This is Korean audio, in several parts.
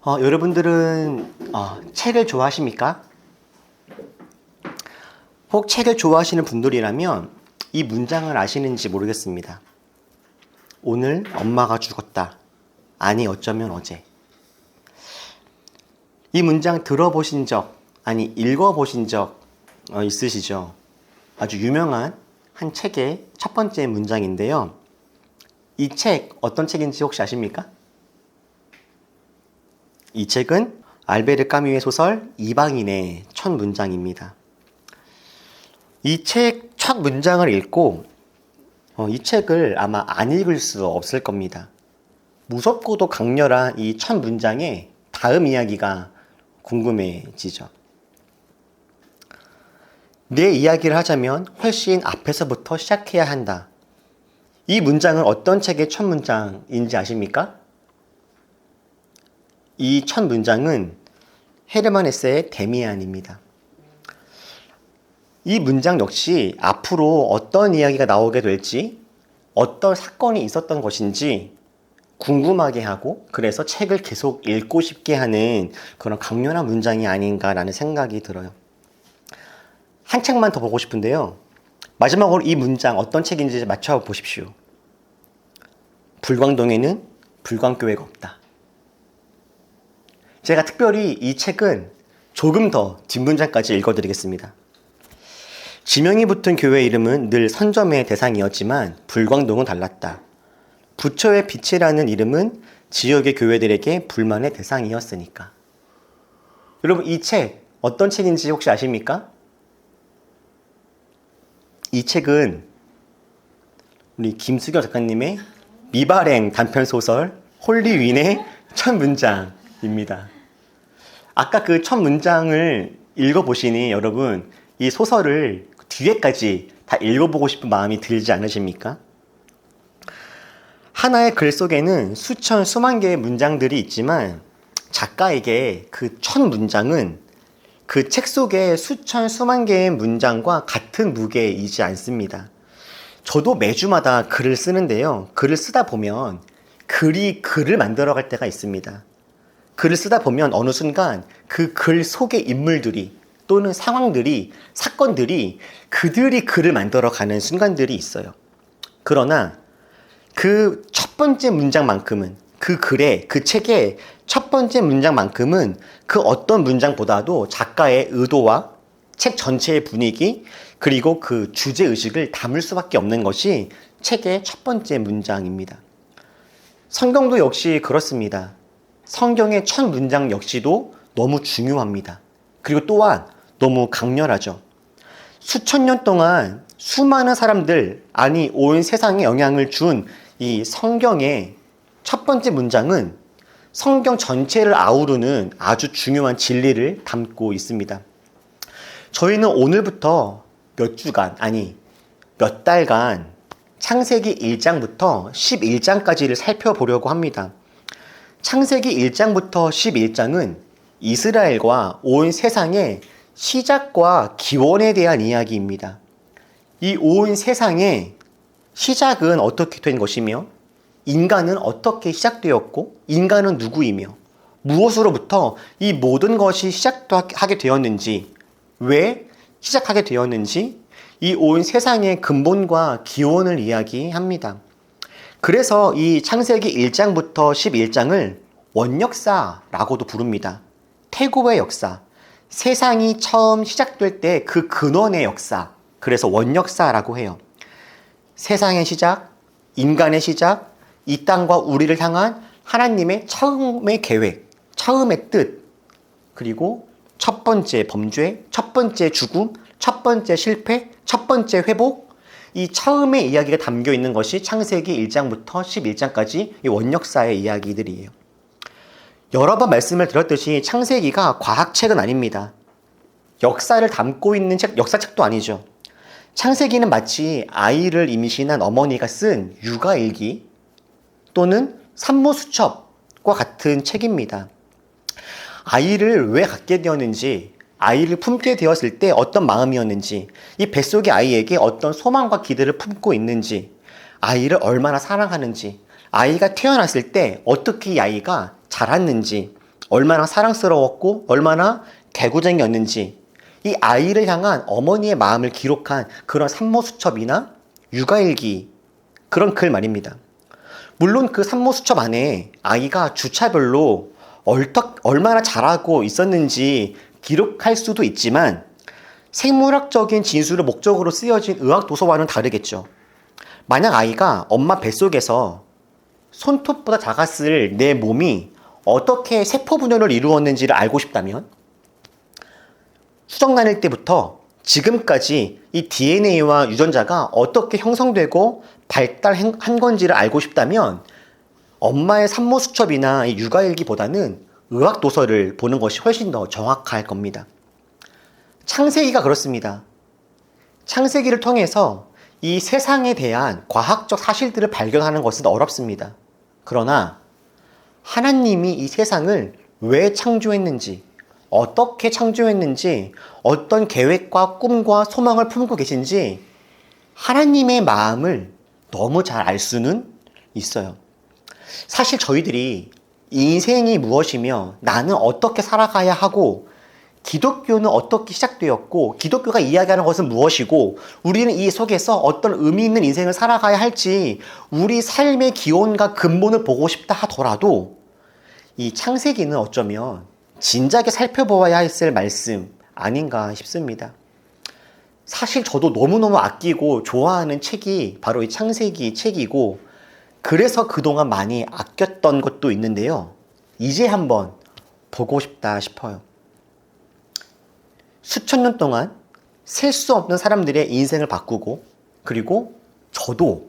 여러분들은 책을 좋아하십니까? 혹 책을 좋아하시는 분들이라면 이 문장을 아시는지 모르겠습니다. 오늘 엄마가 죽었다. 아니 어쩌면 어제. 이 문장 들어보신 적, 아니 읽어보신 적 있으시죠? 아주 유명한 한 책의 첫 번째 문장인데요. 이 책 어떤 책인지 혹시 아십니까? 이 책은 알베르 까뮈의 소설 이방인의 첫 문장입니다. 이 책 첫 문장을 읽고 이 책을 아마 안 읽을 수 없을 겁니다. 무섭고도 강렬한 이 첫 문장의 다음 이야기가 궁금해지죠. 내 이야기를 하자면 훨씬 앞에서부터 시작해야 한다. 이 문장은 어떤 책의 첫 문장인지 아십니까? 이 첫 문장은 헤르만 헤세의 데미안입니다. 이 문장 역시 앞으로 어떤 이야기가 나오게 될지, 어떤 사건이 있었던 것인지 궁금하게 하고, 그래서 책을 계속 읽고 싶게 하는 그런 강렬한 문장이 아닌가라는 생각이 들어요. 한 책만 더 보고 싶은데요. 마지막으로 이 문장 어떤 책인지 맞춰보십시오. 불광동에는 불광교회가 없다. 제가 특별히 이 책은 조금 더 뒷문장까지 읽어드리겠습니다. 지명이 붙은 교회 이름은 늘 선점의 대상이었지만 불광동은 달랐다. 부처의 빛이라는 이름은 지역의 교회들에게 불만의 대상이었으니까. 여러분, 이 책 어떤 책인지 혹시 아십니까? 이 책은 우리 김수경 작가님의 미발행 단편소설 홀리윈의 첫 문장입니다. 아까 그 첫 문장을 읽어보시니 여러분 이 소설을 뒤에까지 다 읽어보고 싶은 마음이 들지 않으십니까? 하나의 글 속에는 수만 개의 문장들이 있지만 작가에게 그 첫 문장은 그 책 속의 수만 개의 문장과 같은 무게이지 않습니다. 저도 매주마다 글을 쓰는데요. 글을 쓰다 보면 글이 글을 만들어갈 때가 있습니다. 글을 쓰다 보면 어느 순간 그 글 속의 인물들이 또는 상황들이, 사건들이 그들이 글을 만들어가는 순간들이 있어요. 그러나 그 첫 번째 문장만큼은 그 글의, 그 책의 첫 번째 문장만큼은 그 어떤 문장보다도 작가의 의도와 책 전체의 분위기 그리고 그 주제의식을 담을 수밖에 없는 것이 책의 첫 번째 문장입니다. 성경도 역시 그렇습니다. 성경의 첫 문장 역시도 너무 중요합니다. 그리고 또한 너무 강렬하죠. 수천 년 동안 수많은 사람들, 아니 온 세상에 영향을 준 이 성경의 첫 번째 문장은 성경 전체를 아우르는 아주 중요한 진리를 담고 있습니다. 저희는 오늘부터 몇 주간, 아니 몇 달간 창세기 1장부터 11장까지를 살펴보려고 합니다. 창세기 1장부터 11장은 이스라엘과 온 세상의 시작과 기원에 대한 이야기입니다. 이 온 세상의 시작은 어떻게 된 것이며 인간은 어떻게 시작되었고 인간은 누구이며 무엇으로부터 이 모든 것이 시작하게 되었는지 왜 시작하게 되었는지 이 온 세상의 근본과 기원을 이야기합니다. 그래서 이 창세기 1장부터 11장을 원역사라고도 부릅니다. 태고의 역사, 세상이 처음 시작될 때 그 근원의 역사, 그래서 원역사라고 해요. 세상의 시작, 인간의 시작, 이 땅과 우리를 향한 하나님의 처음의 계획, 처음의 뜻, 그리고 첫 번째 범죄, 첫 번째 죽음, 첫 번째 실패, 첫 번째 회복, 이 처음의 이야기가 담겨 있는 것이 창세기 1장부터 11장까지 이 원역사의 이야기들이에요. 여러 번 말씀을 드렸듯이 창세기가 과학책은 아닙니다. 역사를 담고 있는 역사책도 아니죠. 창세기는 마치 아이를 임신한 어머니가 쓴 육아일기 또는 산모수첩과 같은 책입니다. 아이를 왜 갖게 되었는지, 아이를 품게 되었을 때 어떤 마음이었는지, 이 뱃속의 아이에게 어떤 소망과 기대를 품고 있는지, 아이를 얼마나 사랑하는지, 아이가 태어났을 때 어떻게 이 아이가 자랐는지, 얼마나 사랑스러웠고 얼마나 개구쟁이였는지 이 아이를 향한 어머니의 마음을 기록한 그런 산모수첩이나 육아일기, 그런 글 말입니다. 물론 그 산모수첩 안에 아이가 주차별로 얼마나 잘하고 있었는지 기록할 수도 있지만 생물학적인 진술을 목적으로 쓰여진 의학도서와는 다르겠죠. 만약 아이가 엄마 뱃속에서 손톱보다 작았을 내 몸이 어떻게 세포 분열을 이루었는지를 알고 싶다면 수정 나뉠 때부터 지금까지 이 DNA와 유전자가 어떻게 형성되고 발달한 건지를 알고 싶다면 엄마의 산모수첩이나 육아일기보다는 의학도서를 보는 것이 훨씬 더 정확할 겁니다. 창세기가 그렇습니다. 창세기를 통해서 이 세상에 대한 과학적 사실들을 발견하는 것은 어렵습니다. 그러나 하나님이 이 세상을 왜 창조했는지, 어떻게 창조했는지, 어떤 계획과 꿈과 소망을 품고 계신지 하나님의 마음을 너무 잘 알 수는 있어요. 사실 저희들이 인생이 무엇이며 나는 어떻게 살아가야 하고 기독교는 어떻게 시작되었고 기독교가 이야기하는 것은 무엇이고 우리는 이 속에서 어떤 의미 있는 인생을 살아가야 할지 우리 삶의 기원과 근본을 보고 싶다 하더라도 이 창세기는 어쩌면 진작에 살펴보아야 했을 말씀 아닌가 싶습니다. 사실 저도 너무너무 아끼고 좋아하는 책이 바로 이 창세기 책이고 그래서 그동안 많이 아꼈던 것도 있는데요. 이제 한번 보고 싶다 싶어요. 수천 년 동안 셀 수 없는 사람들의 인생을 바꾸고 그리고 저도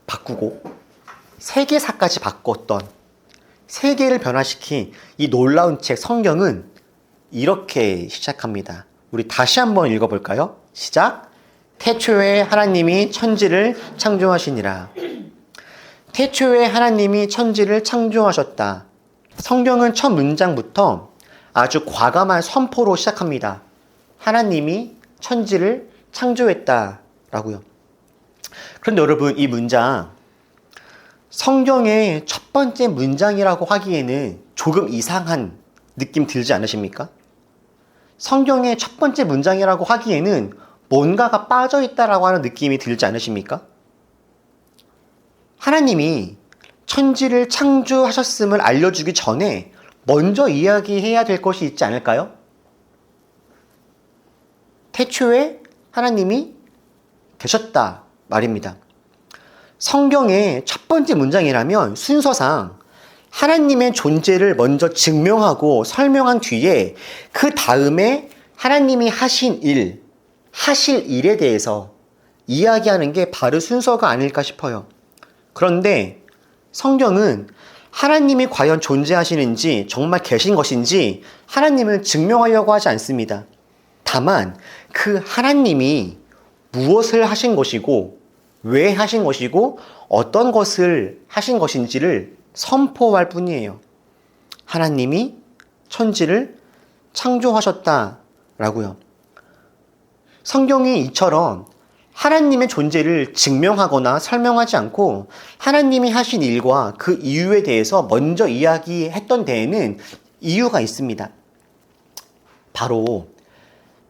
바꾸고 세계사까지 바꿨던 세계를 변화시킨 이 놀라운 책 성경은 이렇게 시작합니다. 우리 다시 한번 읽어볼까요? 시작! 태초에 하나님이 천지를 창조하시니라. 태초에 하나님이 천지를 창조하셨다. 성경은 첫 문장부터 아주 과감한 선포로 시작합니다. 하나님이 천지를 창조했다 라고요. 그런데 여러분, 이 문장 성경의 첫 번째 문장이라고 하기에는 조금 이상한 느낌 들지 않으십니까? 성경의 첫 번째 문장이라고 하기에는 뭔가가 빠져있다라고 하는 느낌이 들지 않으십니까? 하나님이 천지를 창조하셨음을 알려주기 전에 먼저 이야기해야 될 것이 있지 않을까요? 태초에 하나님이 계셨다 말입니다. 성경의 첫 번째 문장이라면 순서상 하나님의 존재를 먼저 증명하고 설명한 뒤에 그 다음에 하나님이 하신 일, 하실 일에 대해서 이야기하는 게 바로 순서가 아닐까 싶어요. 그런데 성경은 하나님이 과연 존재하시는지 정말 계신 것인지 하나님을 증명하려고 하지 않습니다. 다만 그 하나님이 무엇을 하신 것이고 왜 하신 것이고 어떤 것을 하신 것인지를 선포할 뿐이에요. 하나님이 천지를 창조하셨다라고요. 성경이 이처럼 하나님의 존재를 증명하거나 설명하지 않고 하나님이 하신 일과 그 이유에 대해서 먼저 이야기했던 데에는 이유가 있습니다. 바로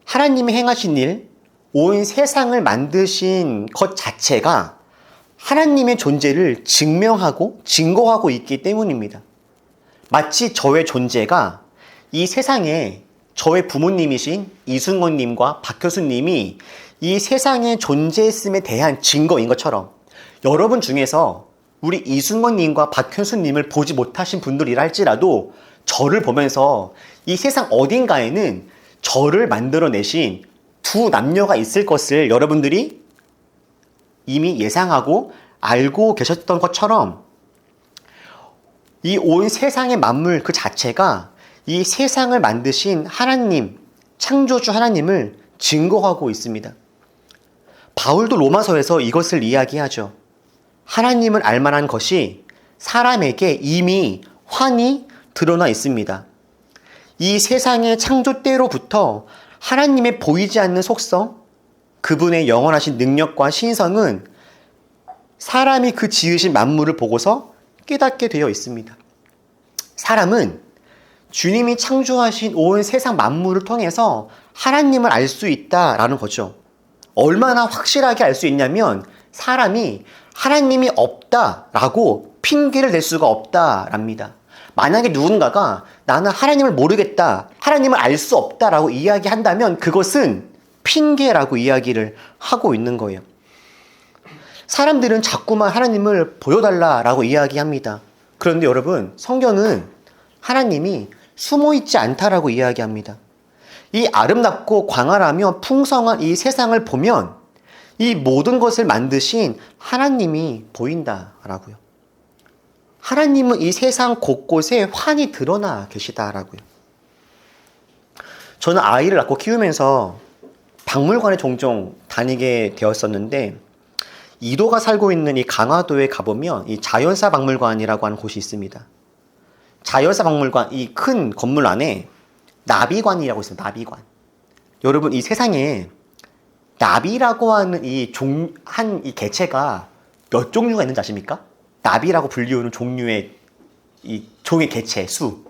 하나님이 행하신 일, 온 세상을 만드신 것 자체가 하나님의 존재를 증명하고 증거하고 있기 때문입니다. 마치 저의 존재가 이 세상에 저의 부모님이신 이승원님과 박효수님이 이 세상에 존재했음에 대한 증거인 것처럼 여러분 중에서 우리 이승원님과 박효수님을 보지 못하신 분들이라 할지라도 저를 보면서 이 세상 어딘가에는 저를 만들어내신 두 남녀가 있을 것을 여러분들이 이미 예상하고 알고 계셨던 것처럼 이 온 세상의 만물 그 자체가 이 세상을 만드신 하나님, 창조주 하나님을 증거하고 있습니다. 바울도 로마서에서 이것을 이야기하죠. 하나님을 알만한 것이 사람에게 이미 환히 드러나 있습니다. 이 세상의 창조 때로부터 하나님의 보이지 않는 속성, 그분의 영원하신 능력과 신성은 사람이 그 지으신 만물을 보고서 깨닫게 되어 있습니다. 사람은 주님이 창조하신 온 세상 만물을 통해서 하나님을 알 수 있다라는 거죠. 얼마나 확실하게 알 수 있냐면 사람이 하나님이 없다라고 핑계를 댈 수가 없다랍니다. 만약에 누군가가 나는 하나님을 모르겠다, 하나님을 알 수 없다라고 이야기한다면 그것은 핑계라고 이야기를 하고 있는 거예요. 사람들은 자꾸만 하나님을 보여달라라고 이야기합니다. 그런데 여러분, 성경은 하나님이 숨어있지 않다라고 이야기합니다. 이 아름답고 광활하며 풍성한 이 세상을 보면 이 모든 것을 만드신 하나님이 보인다라고요. 하나님은 이 세상 곳곳에 환히 드러나 계시다라고요. 저는 아이를 낳고 키우면서 박물관에 종종 다니게 되었었는데, 이도가 살고 있는 이 강화도에 가보면 이 자연사 박물관이라고 하는 곳이 있습니다. 자연사 박물관, 이 큰 건물 안에 나비관이라고 있습니다. 나비관. 여러분, 이 세상에 나비라고 하는 이 개체가 몇 종류가 있는지 아십니까? 나비라고 불리우는 종류의 이 종의 개체 수.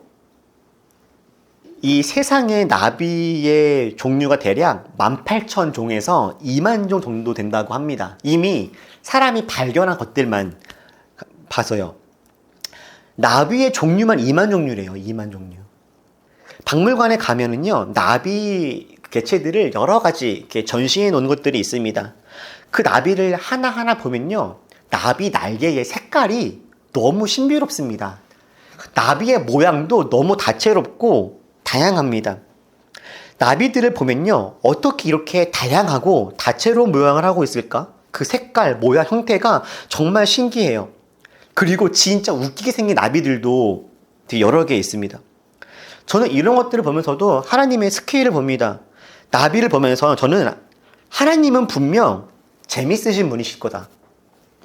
이 세상의 나비의 종류가 대략 18,000종에서 2만 종 정도 된다고 합니다. 이미 사람이 발견한 것들만 봐서요. 나비의 종류만 2만 종류래요. 2만 종류. 박물관에 가면은요, 나비 개체들을 여러 가지 이렇게 전시해 놓은 것들이 있습니다. 그 나비를 하나하나 보면요, 나비 날개의 색깔이 너무 신비롭습니다. 나비의 모양도 너무 다채롭고 다양합니다. 나비들을 보면요, 어떻게 이렇게 다양하고 다채로운 모양을 하고 있을까? 그 색깔, 모양, 형태가 정말 신기해요. 그리고 진짜 웃기게 생긴 나비들도 되게 여러 개 있습니다. 저는 이런 것들을 보면서도 하나님의 스케일을 봅니다. 나비를 보면서 저는 하나님은 분명 재밌으신 분이실 거다.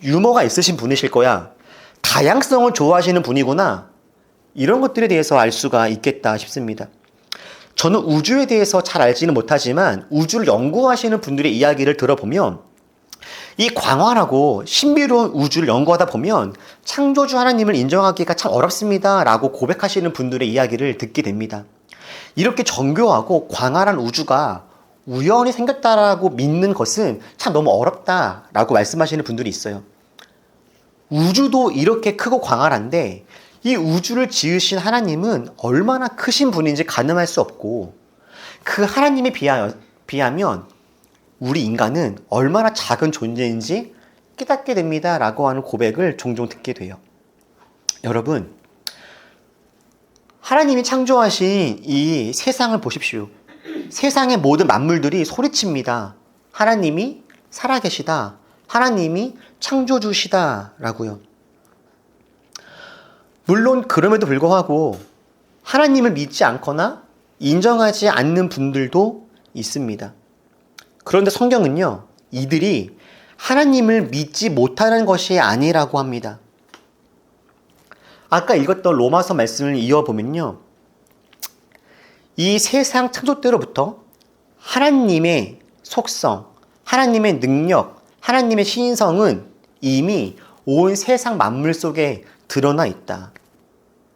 유머가 있으신 분이실 거야. 다양성을 좋아하시는 분이구나. 이런 것들에 대해서 알 수가 있겠다 싶습니다. 저는 우주에 대해서 잘 알지는 못하지만 우주를 연구하시는 분들의 이야기를 들어보면 이 광활하고 신비로운 우주를 연구하다 보면 창조주 하나님을 인정하기가 참 어렵습니다 라고 고백하시는 분들의 이야기를 듣게 됩니다. 이렇게 정교하고 광활한 우주가 우연히 생겼다라고 믿는 것은 참 너무 어렵다라고 말씀하시는 분들이 있어요. 우주도 이렇게 크고 광활한데 이 우주를 지으신 하나님은 얼마나 크신 분인지 가늠할 수 없고, 그 하나님에 비하면 우리 인간은 얼마나 작은 존재인지 깨닫게 됩니다 라고 하는 고백을 종종 듣게 돼요. 여러분, 하나님이 창조하신 이 세상을 보십시오. 세상의 모든 만물들이 소리칩니다. 하나님이 살아계시다. 하나님이 창조주시다 라고요. 물론 그럼에도 불구하고 하나님을 믿지 않거나 인정하지 않는 분들도 있습니다. 그런데 성경은요, 이들이 하나님을 믿지 못하는 것이 아니라고 합니다. 아까 읽었던 로마서 말씀을 이어보면요, 이 세상 창조 때로부터 하나님의 속성, 하나님의 능력, 하나님의 신성은 이미 온 세상 만물 속에 드러나 있다.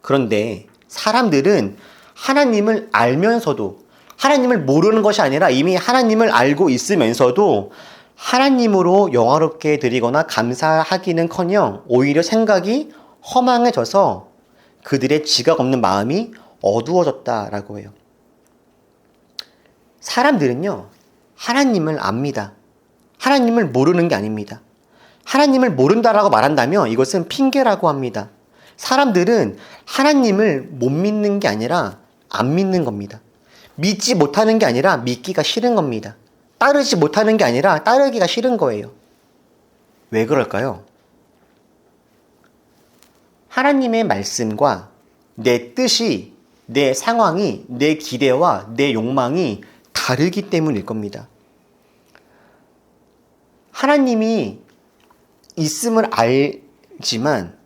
그런데 사람들은 하나님을 알면서도, 하나님을 모르는 것이 아니라 이미 하나님을 알고 있으면서도 하나님으로 영화롭게 드리거나 감사하기는커녕 오히려 생각이 허망해져서 그들의 지각 없는 마음이 어두워졌다라고 해요. 사람들은요, 하나님을 압니다. 하나님을 모르는 게 아닙니다. 하나님을 모른다라고 말한다면 이것은 핑계라고 합니다. 사람들은 하나님을 못 믿는 게 아니라 안 믿는 겁니다. 믿지 못하는 게 아니라 믿기가 싫은 겁니다. 따르지 못하는 게 아니라 따르기가 싫은 거예요. 왜 그럴까요? 하나님의 말씀과 내 뜻이, 내 상황이, 내 기대와 내 욕망이 다르기 때문일 겁니다. 하나님이 있음을 알지만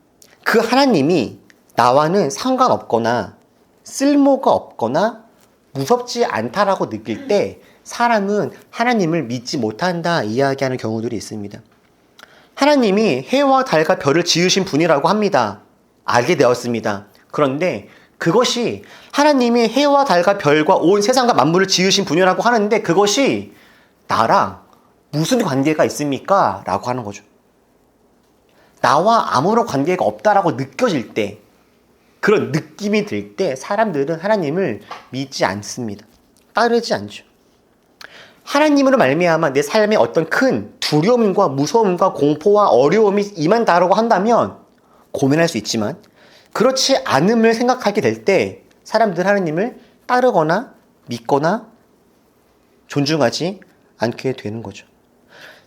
그 하나님이 나와는 상관없거나 쓸모가 없거나 무섭지 않다라고 느낄 때 사람은 하나님을 믿지 못한다 이야기하는 경우들이 있습니다. 하나님이 해와 달과 별을 지으신 분이라고 합니다. 알게 되었습니다. 그런데 그것이 하나님이 해와 달과 별과 온 세상과 만물을 지으신 분이라고 하는데 그것이 나랑 무슨 관계가 있습니까? 라고 하는 거죠. 나와 아무런 관계가 없다라고 느껴질 때, 그런 느낌이 들 때 사람들은 하나님을 믿지 않습니다. 따르지 않죠. 하나님으로 말미암아 내 삶에 어떤 큰 두려움과 무서움과 공포와 어려움이 임한다라고 한다면 고민할 수 있지만, 그렇지 않음을 생각하게 될 때 사람들은 하나님을 따르거나 믿거나 존중하지 않게 되는 거죠.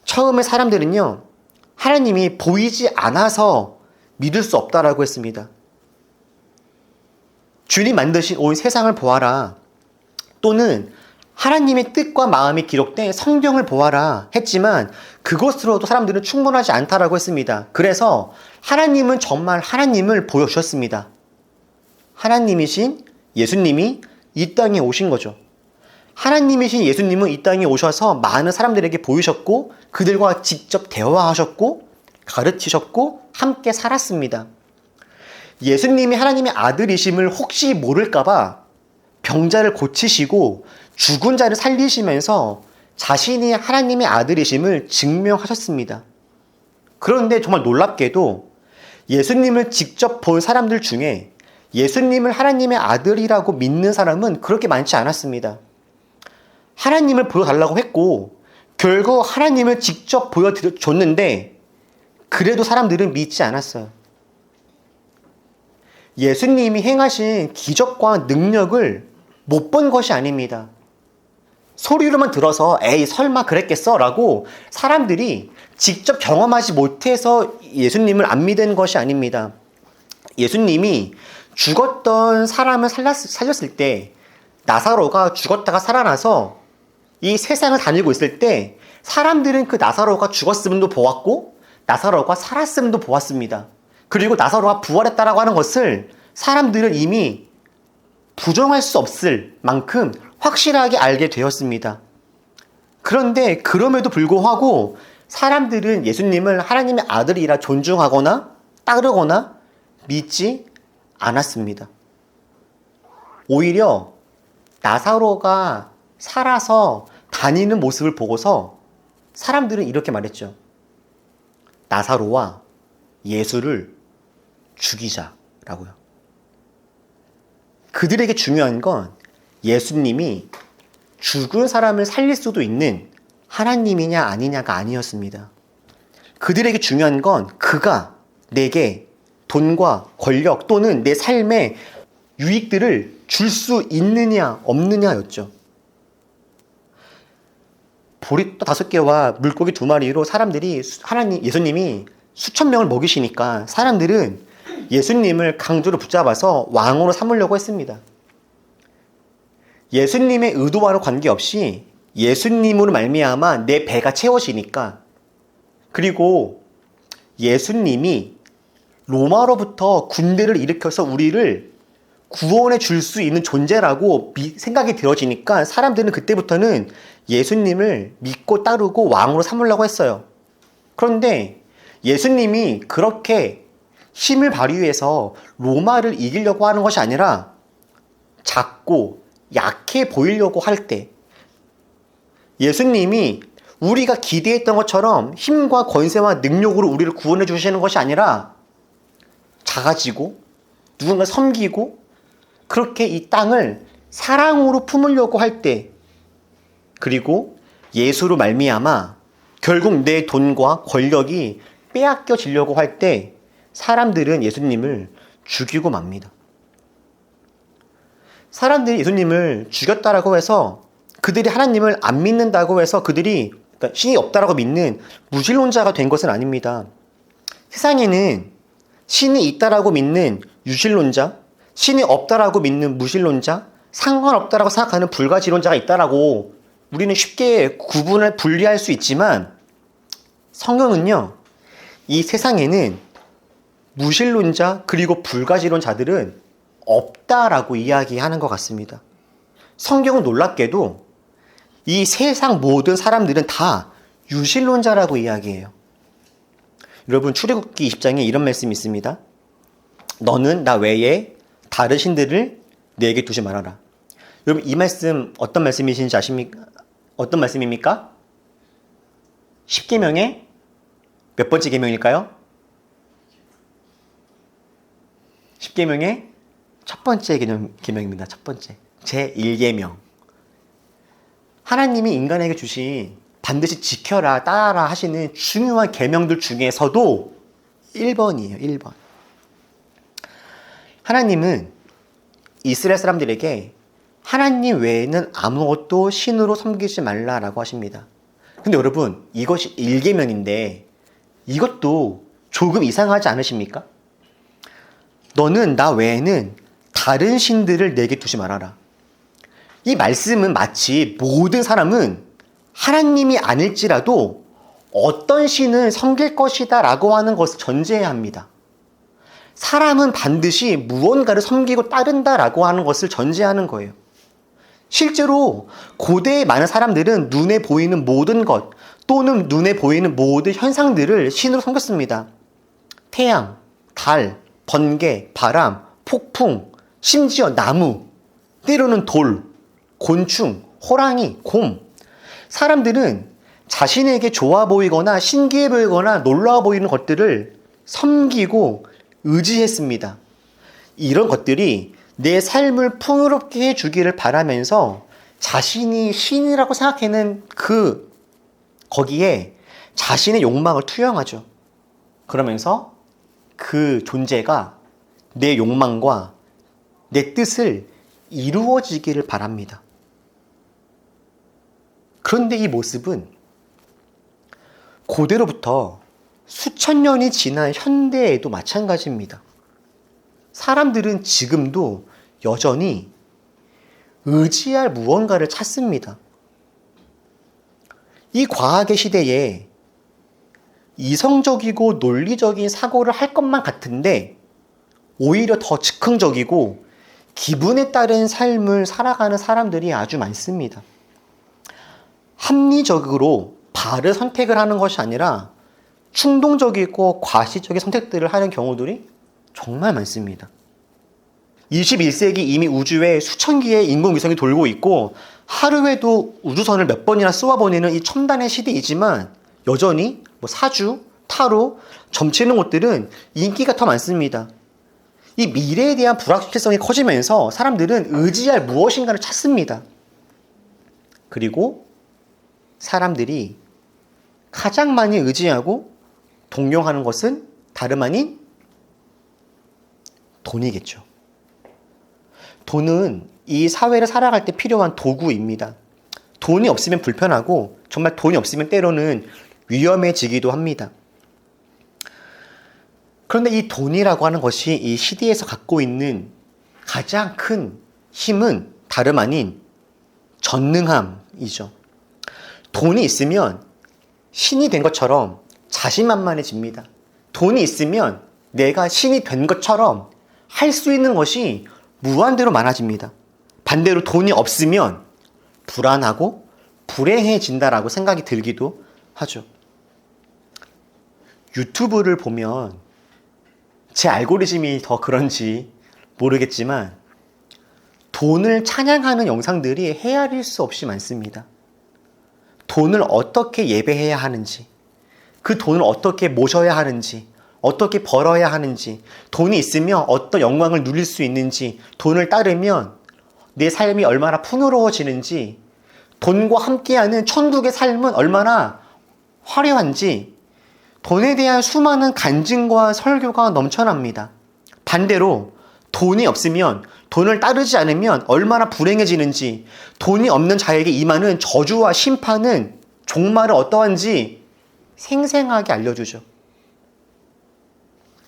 처음에 사람들은요, 하나님이 보이지 않아서 믿을 수 없다라고 했습니다. 주님 만드신 온 세상을 보아라, 또는 하나님의 뜻과 마음이 기록된 성경을 보아라 했지만 그것으로도 사람들은 충분하지 않다라고 했습니다. 그래서 하나님은 정말 하나님을 보여주셨습니다. 하나님이신 예수님이 이 땅에 오신 거죠. 하나님이신 예수님은 이 땅에 오셔서 많은 사람들에게 보이셨고 그들과 직접 대화하셨고 가르치셨고 함께 살았습니다. 예수님이 하나님의 아들이심을 혹시 모를까봐 병자를 고치시고 죽은 자를 살리시면서 자신이 하나님의 아들이심을 증명하셨습니다. 그런데 정말 놀랍게도 예수님을 직접 본 사람들 중에 예수님을 하나님의 아들이라고 믿는 사람은 그렇게 많지 않았습니다. 하나님을 보여달라고 했고 결국 하나님을 직접 보여줬는데 그래도 사람들은 믿지 않았어요. 예수님이 행하신 기적과 능력을 못 본 것이 아닙니다. 소리로만 들어서 에이 설마 그랬겠어? 라고 사람들이 직접 경험하지 못해서 예수님을 안 믿은 것이 아닙니다. 예수님이 죽었던 사람을 살렸을 때 나사로가 죽었다가 살아나서 이 세상을 다니고 있을 때 사람들은 그 나사로가 죽었음도 보았고 나사로가 살았음도 보았습니다. 그리고 나사로가 부활했다라고 하는 것을 사람들은 이미 부정할 수 없을 만큼 확실하게 알게 되었습니다. 그런데 그럼에도 불구하고 사람들은 예수님을 하나님의 아들이라 존중하거나 따르거나 믿지 않았습니다. 오히려 나사로가 살아서 다니는 모습을 보고서 사람들은 이렇게 말했죠. 나사로와 예수를 죽이자라고요. 그들에게 중요한 건 예수님이 죽은 사람을 살릴 수도 있는 하나님이냐 아니냐가 아니었습니다. 그들에게 중요한 건 그가 내게 돈과 권력 또는 내 삶의 유익들을 줄 수 있느냐 없느냐였죠. 보리떡 5개와 물고기 2마리로 사람들이 예수님이 수천 명을 먹이시니까 사람들은 예수님을 강제로 붙잡아서 왕으로 삼으려고 했습니다. 예수님의 의도와는 관계없이 예수님으로 말미암아 내 배가 채워지니까, 그리고 예수님이 로마로부터 군대를 일으켜서 우리를 구원해 줄 수 있는 존재라고 생각이 들어지니까 사람들은 그때부터는 예수님을 믿고 따르고 왕으로 삼으려고 했어요. 그런데 예수님이 그렇게 힘을 발휘해서 로마를 이기려고 하는 것이 아니라 작고 약해 보이려고 할 때, 예수님이 우리가 기대했던 것처럼 힘과 권세와 능력으로 우리를 구원해 주시는 것이 아니라 작아지고 누군가 섬기고 그렇게 이 땅을 사랑으로 품으려고 할 때, 그리고 예수로 말미암아 결국 내 돈과 권력이 빼앗겨지려고 할 때 사람들은 예수님을 죽이고 맙니다. 사람들이 예수님을 죽였다라고 해서 그들이 하나님을 안 믿는다고 해서 그들이 신이 없다라고 믿는 무신론자가 된 것은 아닙니다. 세상에는 신이 있다라고 믿는 유신론자, 신이 없다라고 믿는 무신론자, 상관없다라고 생각하는 불가지론자가 있다라고 우리는 쉽게 구분을 분리할 수 있지만 성경은요, 이 세상에는 무신론자 그리고 불가지론자들은 없다라고 이야기하는 것 같습니다. 성경은 놀랍게도 이 세상 모든 사람들은 다 유신론자라고 이야기해요. 여러분, 출애굽기 20장에 이런 말씀이 있습니다. 너는 나 외에 다른 신들을 내게 두지 말아라. 여러분 이 말씀 어떤 말씀이신지 아십니까? 어떤 말씀입니까? 10계명의 몇 번째 계명일까요? 10계명의 첫 번째 계명입니다. 첫 번째. 제1계명. 하나님이 인간에게 주신 반드시 지켜라, 따라라 하시는 중요한 계명들 중에서도 1번이에요. 1번. 하나님은 이스라엘 사람들에게 하나님 외에는 아무것도 신으로 섬기지 말라라고 하십니다. 근데 여러분 이것이 1계명인데 이것도 조금 이상하지 않으십니까? 너는 나 외에는 다른 신들을 내게 두지 말아라. 이 말씀은 마치 모든 사람은 하나님이 아닐지라도 어떤 신을 섬길 것이다 라고 하는 것을 전제해야 합니다. 사람은 반드시 무언가를 섬기고 따른다 라고 하는 것을 전제하는 거예요. 실제로 고대의 많은 사람들은 눈에 보이는 모든 것 또는 눈에 보이는 모든 현상들을 신으로 섬겼습니다. 태양, 달, 번개, 바람, 폭풍, 심지어 나무, 때로는 돌, 곤충, 호랑이, 곰. 사람들은 자신에게 좋아 보이거나 신기해 보이거나 놀라워 보이는 것들을 섬기고 의지했습니다. 이런 것들이 내 삶을 풍요롭게 해주기를 바라면서 자신이 신이라고 생각하는 거기에 자신의 욕망을 투영하죠. 그러면서 그 존재가 내 욕망과 내 뜻을 이루어지기를 바랍니다. 그런데 이 모습은 고대로부터 수천 년이 지난 현대에도 마찬가지입니다. 사람들은 지금도 여전히 의지할 무언가를 찾습니다. 이 과학의 시대에 이성적이고 논리적인 사고를 할 것만 같은데 오히려 더 즉흥적이고 기분에 따른 삶을 살아가는 사람들이 아주 많습니다. 합리적으로 바른 선택을 하는 것이 아니라 충동적이고 과시적인 선택들을 하는 경우들이 정말 많습니다. 21세기 이미 우주에 수천 개의 인공위성이 돌고 있고 하루에도 우주선을 몇 번이나 쏘아보내는 이 첨단의 시대이지만 여전히 사주, 타로, 점치는 곳들은 인기가 더 많습니다. 이 미래에 대한 불확실성이 커지면서 사람들은 의지할 무엇인가를 찾습니다. 그리고 사람들이 가장 많이 의지하고 동경하는 것은 다름 아닌 돈이겠죠. 돈은 이 사회를 살아갈 때 필요한 도구입니다. 돈이 없으면 불편하고 정말 돈이 없으면 때로는 위험해지기도 합니다. 그런데 이 돈이라고 하는 것이 이 시대에서 갖고 있는 가장 큰 힘은 다름 아닌 전능함이죠. 돈이 있으면 신이 된 것처럼 자신만만해집니다. 돈이 있으면 내가 신이 된 것처럼 할 수 있는 것이 무한대로 많아집니다. 반대로 돈이 없으면 불안하고 불행해진다라고 생각이 들기도 하죠. 유튜브를 보면 제 알고리즘이 더 그런지 모르겠지만 돈을 찬양하는 영상들이 헤아릴 수 없이 많습니다. 돈을 어떻게 예배해야 하는지, 그 돈을 어떻게 모셔야 하는지, 어떻게 벌어야 하는지, 돈이 있으면 어떤 영광을 누릴 수 있는지, 돈을 따르면 내 삶이 얼마나 풍요로워지는지, 돈과 함께하는 천국의 삶은 얼마나 화려한지, 돈에 대한 수많은 간증과 설교가 넘쳐납니다. 반대로 돈이 없으면, 돈을 따르지 않으면 얼마나 불행해지는지, 돈이 없는 자에게 임하는 저주와 심판은 종말은 어떠한지 생생하게 알려주죠.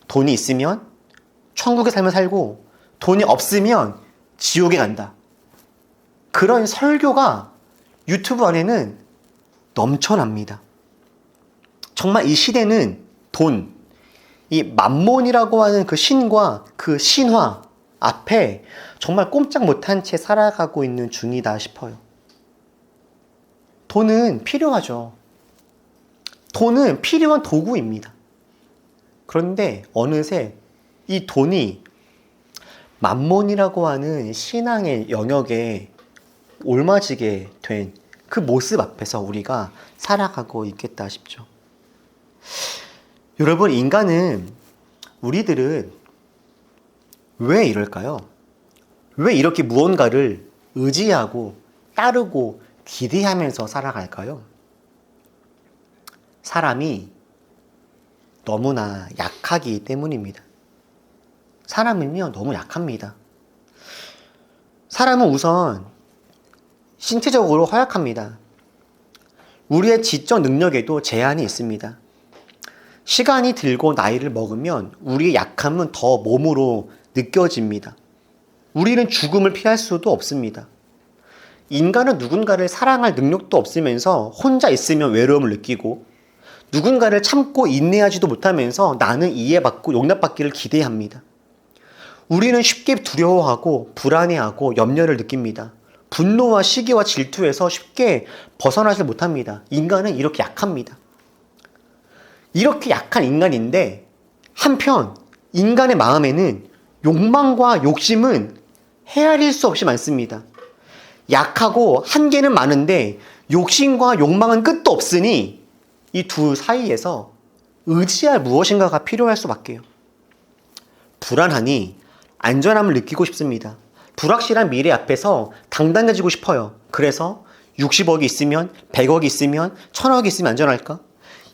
돈이 있으면 천국의 삶을 살고 돈이 없으면 지옥에 간다. 그런 설교가 유튜브 안에는 넘쳐납니다. 정말 이 시대는 돈, 이 맘몬이라고 하는 그 신과 그 신화 앞에 정말 꼼짝 못한 채 살아가고 있는 중이다 싶어요. 돈은 필요하죠. 돈은 필요한 도구입니다. 그런데 어느새 이 돈이 만몬이라고 하는 신앙의 영역에 올맞이게 된 그 모습 앞에서 우리가 살아가고 있겠다 싶죠. 여러분, 우리들은 왜 이럴까요? 왜 이렇게 무언가를 의지하고 따르고 기대하면서 살아갈까요? 사람이 너무나 약하기 때문입니다. 사람은요, 너무 약합니다. 사람은 우선 신체적으로 허약합니다. 우리의 지적 능력에도 제한이 있습니다. 시간이 들고 나이를 먹으면 우리의 약함은 더 몸으로 느껴집니다. 우리는 죽음을 피할 수도 없습니다. 인간은 누군가를 사랑할 능력도 없으면서 혼자 있으면 외로움을 느끼고, 누군가를 참고 인내하지도 못하면서 나는 이해받고 용납받기를 기대합니다. 우리는 쉽게 두려워하고 불안해하고 염려를 느낍니다. 분노와 시기와 질투에서 쉽게 벗어나지 못합니다. 인간은 이렇게 약합니다. 이렇게 약한 인간인데 한편 인간의 마음에는 욕망과 욕심은 헤아릴 수 없이 많습니다. 약하고 한계는 많은데 욕심과 욕망은 끝도 없으니 이 두 사이에서 의지할 무엇인가가 필요할 수밖에요. 불안하니 안전함을 느끼고 싶습니다. 불확실한 미래 앞에서 당당해지고 싶어요. 그래서 60억이 있으면, 100억이 있으면, 1000억이 있으면 안전할까?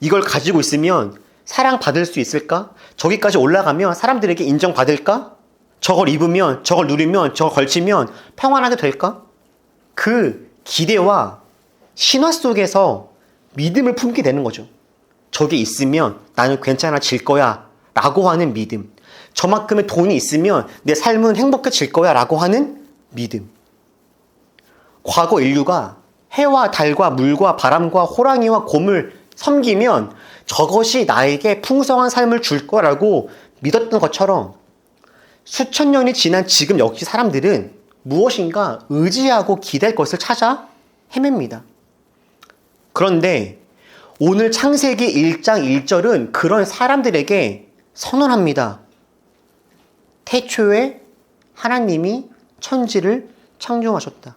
이걸 가지고 있으면 사랑받을 수 있을까? 저기까지 올라가면 사람들에게 인정받을까? 저걸 입으면, 저걸 누리면, 저걸 걸치면 평안하게 될까? 그 기대와 신화 속에서 믿음을 품게 되는 거죠. 저게 있으면 나는 괜찮아질 거야 라고 하는 믿음. 저만큼의 돈이 있으면 내 삶은 행복해질 거야 라고 하는 믿음. 과거 인류가 해와 달과 물과 바람과 호랑이와 곰을 섬기면 저것이 나에게 풍성한 삶을 줄 거라고 믿었던 것처럼 수천 년이 지난 지금 역시 사람들은 무엇인가 의지하고 기댈 것을 찾아 헤맵니다. 그런데 오늘 창세기 1장 1절은 그런 사람들에게 선언합니다. 태초에 하나님이 천지를 창조하셨다.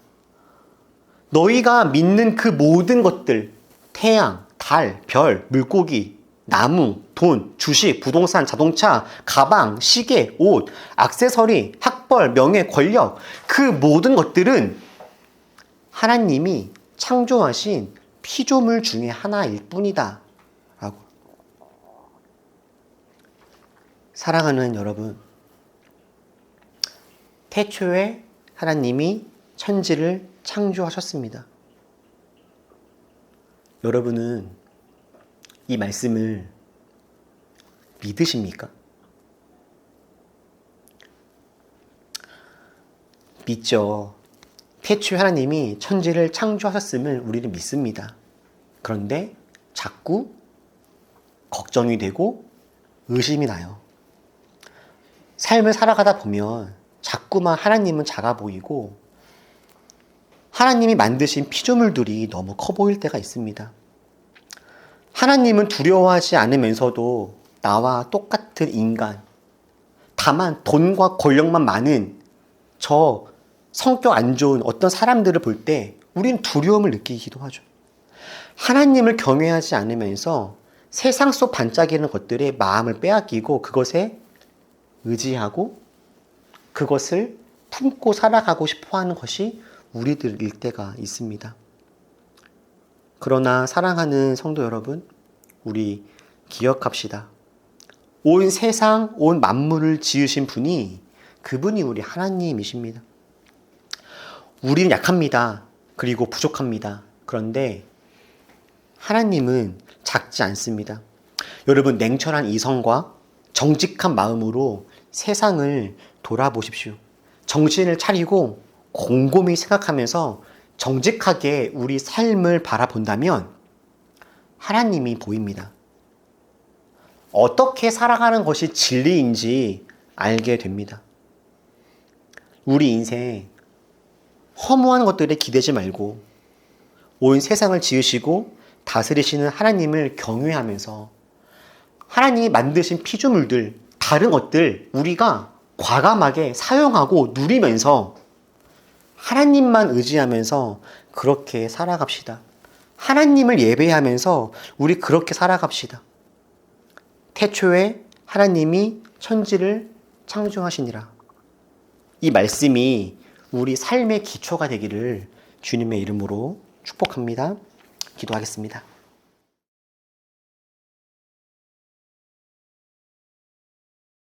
너희가 믿는 그 모든 것들, 태양, 달, 별, 물고기, 나무, 돈, 주식, 부동산, 자동차, 가방, 시계, 옷, 액세서리, 학벌, 명예, 권력, 그 모든 것들은 하나님이 창조하신 피조물 중에 하나일 뿐이다 라고. 사랑하는 여러분, 태초에 하나님이 천지를 창조하셨습니다. 여러분은 이 말씀을 믿으십니까? 믿죠. 태초에 하나님이 천지를 창조하셨음을 우리는 믿습니다. 그런데 자꾸 걱정이 되고 의심이 나요. 삶을 살아가다 보면 자꾸만 하나님은 작아 보이고 하나님이 만드신 피조물들이 너무 커 보일 때가 있습니다. 하나님은 두려워하지 않으면서도 나와 똑같은 인간, 다만 돈과 권력만 많은 저 성격 안 좋은 어떤 사람들을 볼 때 우린 두려움을 느끼기도 하죠. 하나님을 경외하지 않으면서 세상 속 반짝이는 것들에 마음을 빼앗기고 그것에 의지하고 그것을 품고 살아가고 싶어하는 것이 우리들일 때가 있습니다. 그러나 사랑하는 성도 여러분, 우리 기억합시다. 온 세상, 온 만물을 지으신 분이 그분이 우리 하나님이십니다. 우리는 약합니다. 그리고 부족합니다. 그런데 하나님은 작지 않습니다. 여러분, 냉철한 이성과 정직한 마음으로 세상을 돌아보십시오. 정신을 차리고 곰곰이 생각하면서 정직하게 우리 삶을 바라본다면 하나님이 보입니다. 어떻게 살아가는 것이 진리인지 알게 됩니다. 우리 인생 허무한 것들에 기대지 말고 온 세상을 지으시고 다스리시는 하나님을 경외하면서 하나님이 만드신 피조물들, 다른 것들 우리가 과감하게 사용하고 누리면서 하나님만 의지하면서 그렇게 살아갑시다. 하나님을 예배하면서 우리 그렇게 살아갑시다. 태초에 하나님이 천지를 창조하시니라. 이 말씀이 우리 삶의 기초가 되기를 주님의 이름으로 축복합니다. 기도하겠습니다.